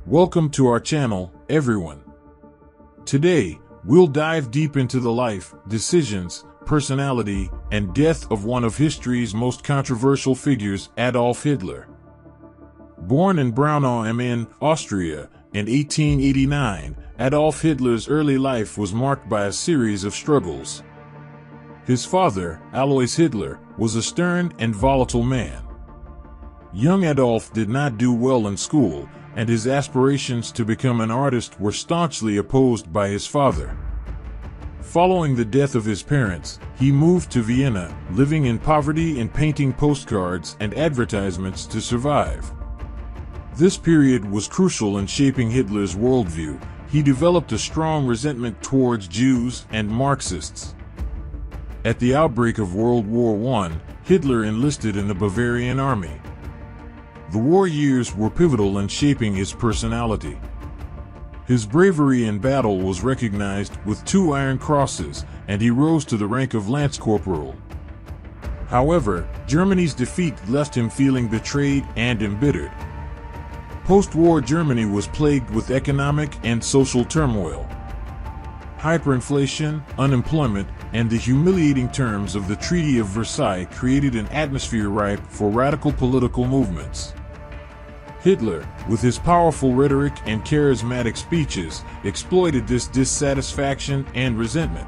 Welcome to our channel, everyone. Today, we'll dive deep into the life, decisions, personality, and death of one of history's most controversial figures, Adolf Hitler. Born in Braunau am Inn, Austria, in 1889, Adolf Hitler's early life was marked by a series of struggles. His father, Alois Hitler, was a stern and volatile man. Young Adolf did not do well in school, and his aspirations to become an artist were staunchly opposed by his father. Following the death of his parents, he moved to Vienna, living in poverty and painting postcards and advertisements to survive. This period was crucial in shaping Hitler's worldview. He developed a strong resentment towards Jews and Marxists. At the outbreak of World War I, Hitler enlisted in the Bavarian army. The war years were pivotal in shaping his personality. His bravery in battle was recognized with 2 Iron Crosses, and he rose to the rank of Lance Corporal. However, Germany's defeat left him feeling betrayed and embittered. Post-war Germany was plagued with economic and social turmoil. Hyperinflation, unemployment, and the humiliating terms of the Treaty of Versailles created an atmosphere ripe for radical political movements. Hitler, with his powerful rhetoric and charismatic speeches, exploited this dissatisfaction and resentment.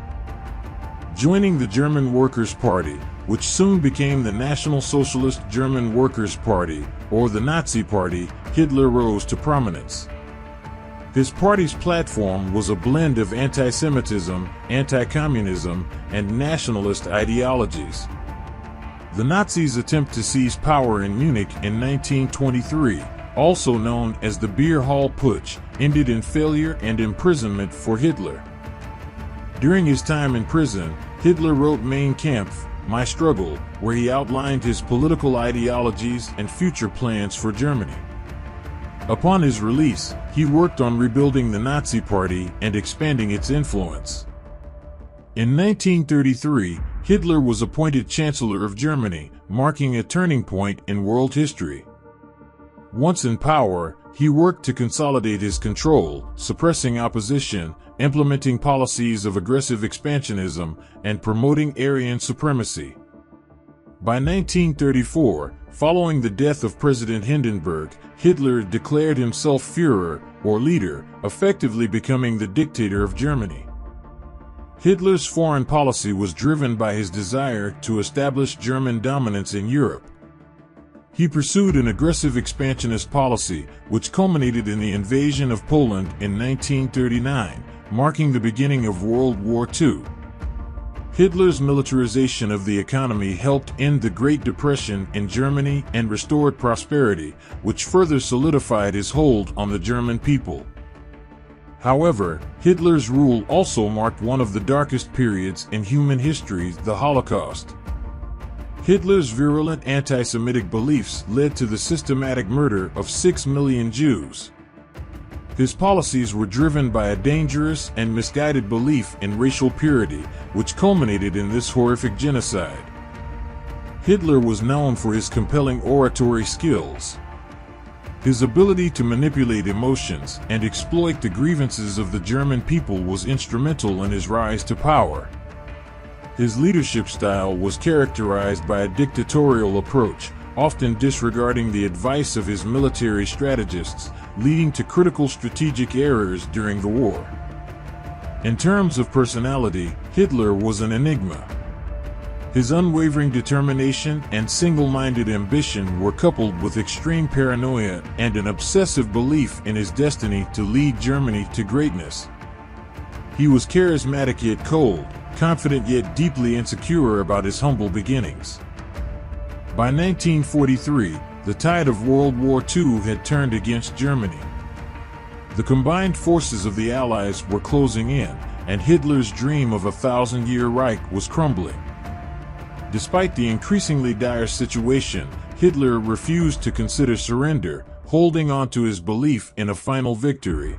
Joining the German Workers' Party, which soon became the National Socialist German Workers' Party, or the Nazi Party, Hitler rose to prominence. His party's platform was a blend of anti-Semitism, anti-communism, and nationalist ideologies. The Nazis' attempt to seize power in Munich in 1923, also known as the Beer Hall Putsch, ended in failure and imprisonment for Hitler. During his time in prison, Hitler wrote Mein Kampf, My Struggle, where he outlined his political ideologies and future plans for Germany. Upon his release, he worked on rebuilding the Nazi Party and expanding its influence. In 1933, Hitler was appointed Chancellor of Germany, marking a turning point in world history. Once in power, he worked to consolidate his control, suppressing opposition, implementing policies of aggressive expansionism, and promoting Aryan supremacy. By 1934, following the death of President Hindenburg, Hitler declared himself Führer, or leader, effectively becoming the dictator of Germany. Hitler's foreign policy was driven by his desire to establish German dominance in Europe. He pursued an aggressive expansionist policy, which culminated in the invasion of Poland in 1939, marking the beginning of World War II. Hitler's militarization of the economy helped end the Great Depression in Germany and restored prosperity, which further solidified his hold on the German people. However, Hitler's rule also marked one of the darkest periods in human history, the Holocaust. Hitler's virulent anti-Semitic beliefs led to the systematic murder of 6 million Jews. His policies were driven by a dangerous and misguided belief in racial purity, which culminated in this horrific genocide. Hitler was known for his compelling oratory skills. His ability to manipulate emotions and exploit the grievances of the German people was instrumental in his rise to power. His leadership style was characterized by a dictatorial approach, often disregarding the advice of his military strategists, leading to critical strategic errors during the war. In terms of personality, Hitler was an enigma. His unwavering determination and single-minded ambition were coupled with extreme paranoia and an obsessive belief in his destiny to lead Germany to greatness. He was charismatic yet cold, confident yet deeply insecure about his humble beginnings. By 1943, the tide of World War II had turned against Germany. The combined forces of the Allies were closing in, and Hitler's dream of a 1,000-year Reich was crumbling. Despite the increasingly dire situation, Hitler refused to consider surrender, holding on to his belief in a final victory.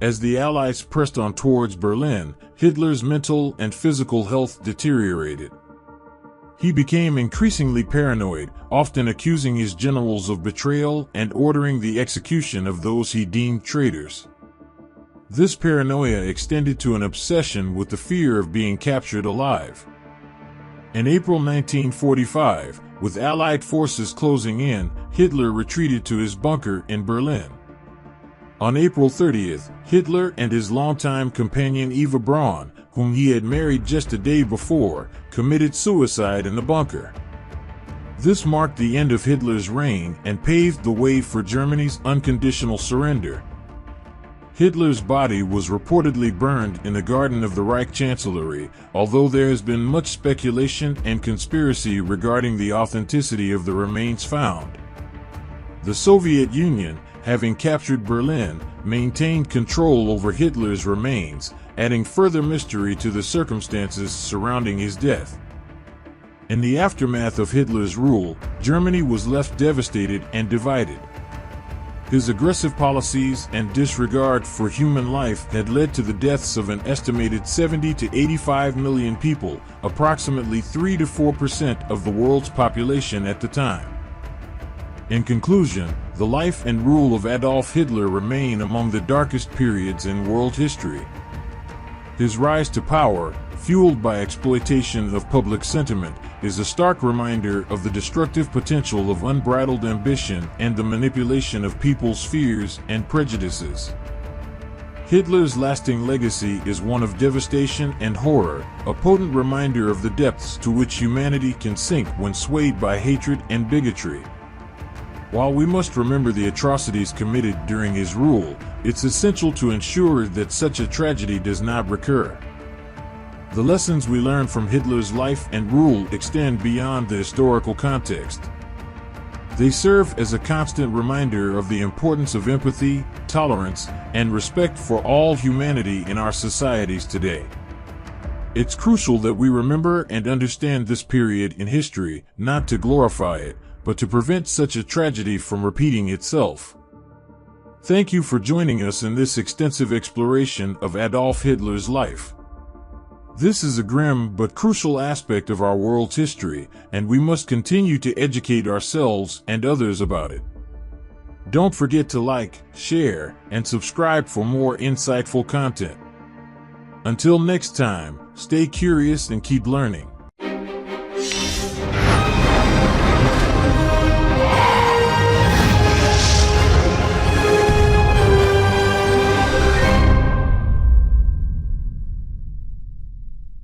As the Allies pressed on towards Berlin, Hitler's mental and physical health deteriorated. He became increasingly paranoid, often accusing his generals of betrayal and ordering the execution of those he deemed traitors. This paranoia extended to an obsession with the fear of being captured alive. In April 1945, with Allied forces closing in, Hitler retreated to his bunker in Berlin. On April 30th, Hitler and his longtime companion Eva Braun, whom he had married just a day before, committed suicide in the bunker. This marked the end of Hitler's reign and paved the way for Germany's unconditional surrender. Hitler's body was reportedly burned in the garden of the Reich Chancellery, although there has been much speculation and conspiracy regarding the authenticity of the remains found. The Soviet Union, having captured Berlin, maintained control over Hitler's remains, adding further mystery to the circumstances surrounding his death. In the aftermath of Hitler's rule, Germany was left devastated and divided. His aggressive policies and disregard for human life had led to the deaths of an estimated 70 to 85 million people, approximately 3 to 4% of the world's population at the time. In conclusion, the life and rule of Adolf Hitler remain among the darkest periods in world history. His rise to power, fueled by exploitation of public sentiment, is a stark reminder of the destructive potential of unbridled ambition and the manipulation of people's fears and prejudices. Hitler's lasting legacy is one of devastation and horror, a potent reminder of the depths to which humanity can sink when swayed by hatred and bigotry. While we must remember the atrocities committed during his rule, it's essential to ensure that such a tragedy does not recur. The lessons we learn from Hitler's life and rule extend beyond the historical context. They serve as a constant reminder of the importance of empathy, tolerance, and respect for all humanity in our societies today. It's crucial that we remember and understand this period in history, not to glorify it, but to prevent such a tragedy from repeating itself. Thank you for joining us in this extensive exploration of Adolf Hitler's life. This is a grim but crucial aspect of our world's history, and we must continue to educate ourselves and others about it. Don't forget to like, share, and subscribe for more insightful content. Until next time, stay curious and keep learning.